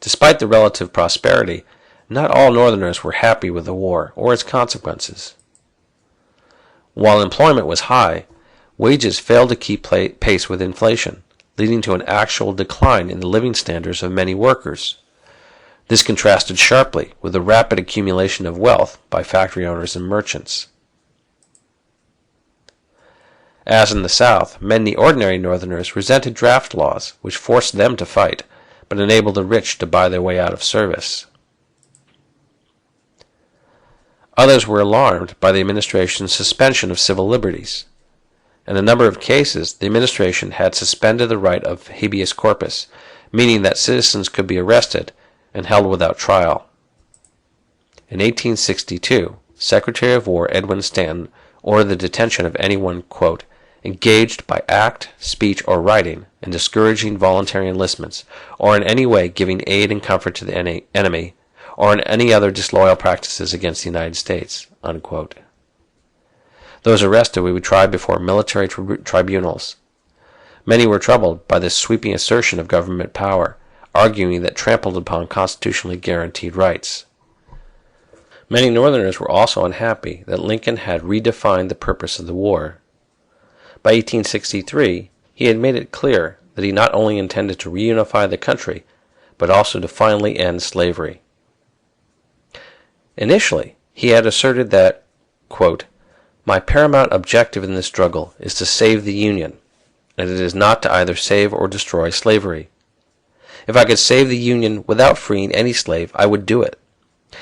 Despite the relative prosperity, not all Northerners were happy with the war or its consequences. While employment was high, wages failed to keep pace with inflation, leading to an actual decline in the living standards of many workers. This contrasted sharply with the rapid accumulation of wealth by factory owners and merchants. As in the South, many ordinary Northerners resented draft laws, which forced them to fight, but enabled the rich to buy their way out of service. Others were alarmed by the administration's suspension of civil liberties. In a number of cases, the administration had suspended the right of habeas corpus, meaning that citizens could be arrested and held without trial. In 1862, Secretary of War Edwin Stanton ordered the detention of anyone, quote, engaged by act, speech, or writing in discouraging voluntary enlistments, or in any way giving aid and comfort to the enemy, or in any other disloyal practices against the United States, unquote. Those arrested would be tried before military tribunals. Many were troubled by this sweeping assertion of government power, arguing that trampled upon constitutionally guaranteed rights. Many Northerners were also unhappy that Lincoln had redefined the purpose of the war. By 1863, he had made it clear that he not only intended to reunify the country, but also to finally end slavery. Initially, he had asserted that, quote, my paramount objective in this struggle is to save the Union, and it is not to either save or destroy slavery. If I could save the Union without freeing any slave, I would do it.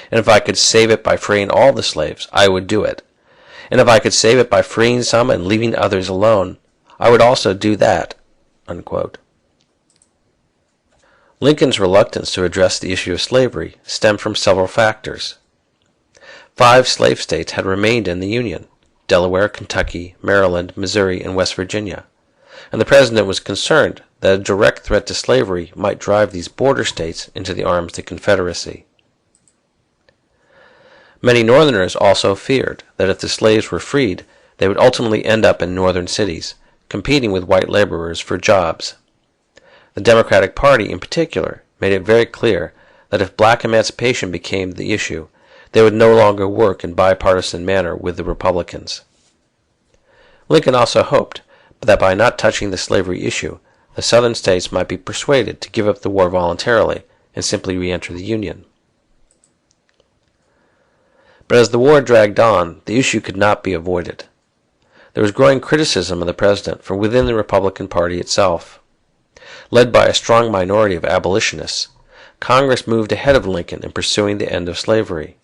And if I could save it by freeing all the slaves, I would do it. And if I could save it by freeing some and leaving others alone, I would also do that, unquote. Lincoln's reluctance to address the issue of slavery stemmed from several factors. 5 slave states had remained in the Union: Delaware, Kentucky, Maryland, Missouri, and West Virginia, and the president was concerned that a direct threat to slavery might drive these border states into the arms of the Confederacy. Many Northerners also feared that if the slaves were freed, they would ultimately end up in northern cities, competing with white laborers for jobs. The Democratic Party, in particular, made it very clear that if black emancipation became the issue, they would no longer work in bipartisan manner with the Republicans. Lincoln also hoped that by not touching the slavery issue, the southern states might be persuaded to give up the war voluntarily and simply re-enter the Union. But as the war dragged on, the issue could not be avoided. There was growing criticism of the president from within the Republican Party itself. Led by a strong minority of abolitionists, Congress moved ahead of Lincoln in pursuing the end of slavery.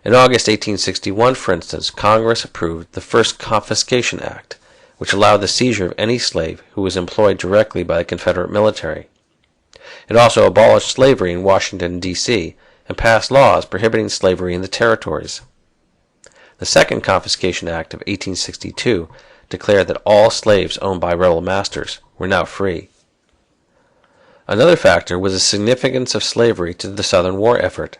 In August 1861, for instance, Congress approved the first Confiscation Act, which allowed the seizure of any slave who was employed directly by the Confederate military. It also abolished slavery in Washington, D.C., and passed laws prohibiting slavery in the territories. The Second Confiscation Act of 1862 declared that all slaves owned by rebel masters were now free. Another factor was the significance of slavery to the Southern war effort.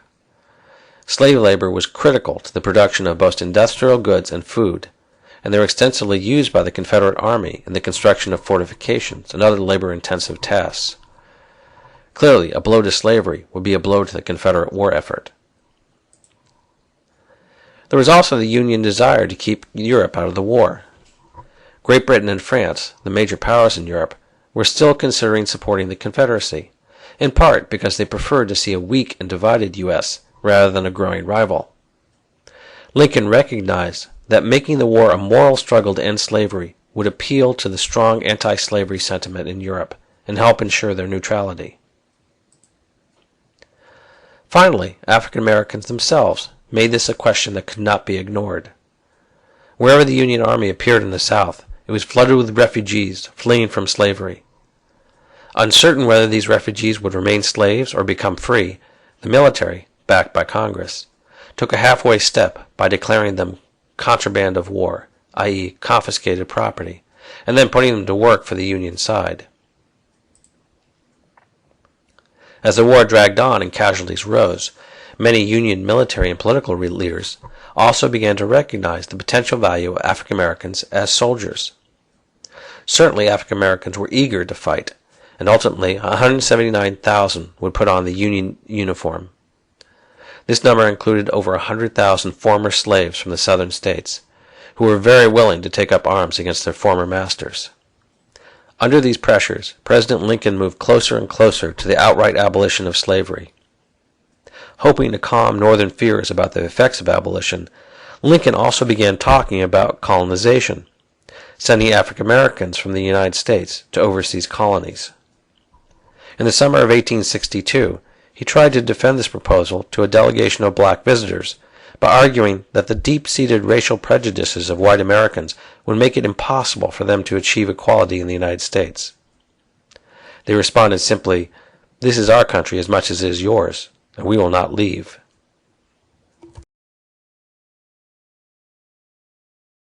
Slave labor was critical to the production of both industrial goods and food, and they were extensively used by the Confederate Army in the construction of fortifications and other labor-intensive tasks. Clearly, a blow to slavery would be a blow to the Confederate war effort. There was also the Union desire to keep Europe out of the war. Great Britain and France, the major powers in Europe, were still considering supporting the Confederacy, in part because they preferred to see a weak and divided U.S. rather than a growing rival. Lincoln recognized that making the war a moral struggle to end slavery would appeal to the strong anti-slavery sentiment in Europe and help ensure their neutrality. Finally, African Americans themselves made this a question that could not be ignored. Wherever the Union Army appeared in the South, it was flooded with refugees fleeing from slavery. Uncertain whether these refugees would remain slaves or become free, the military, backed by Congress, took a halfway step by declaring them contraband of war, i.e., confiscated property, and then putting them to work for the Union side. As the war dragged on and casualties rose, many Union military and political leaders also began to recognize the potential value of African Americans as soldiers. Certainly African Americans were eager to fight, and ultimately 179,000 would put on the Union uniform. This number included over 100,000 former slaves from the southern states, who were very willing to take up arms against their former masters. Under these pressures, President Lincoln moved closer and closer to the outright abolition of slavery. Hoping to calm northern fears about the effects of abolition, Lincoln also began talking about colonization, sending African Americans from the United States to overseas colonies. In the summer of 1862, he tried to defend this proposal to a delegation of black visitors by arguing that the deep-seated racial prejudices of white Americans would make it impossible for them to achieve equality in the United States. They responded simply, "This is our country as much as it is yours, and we will not leave."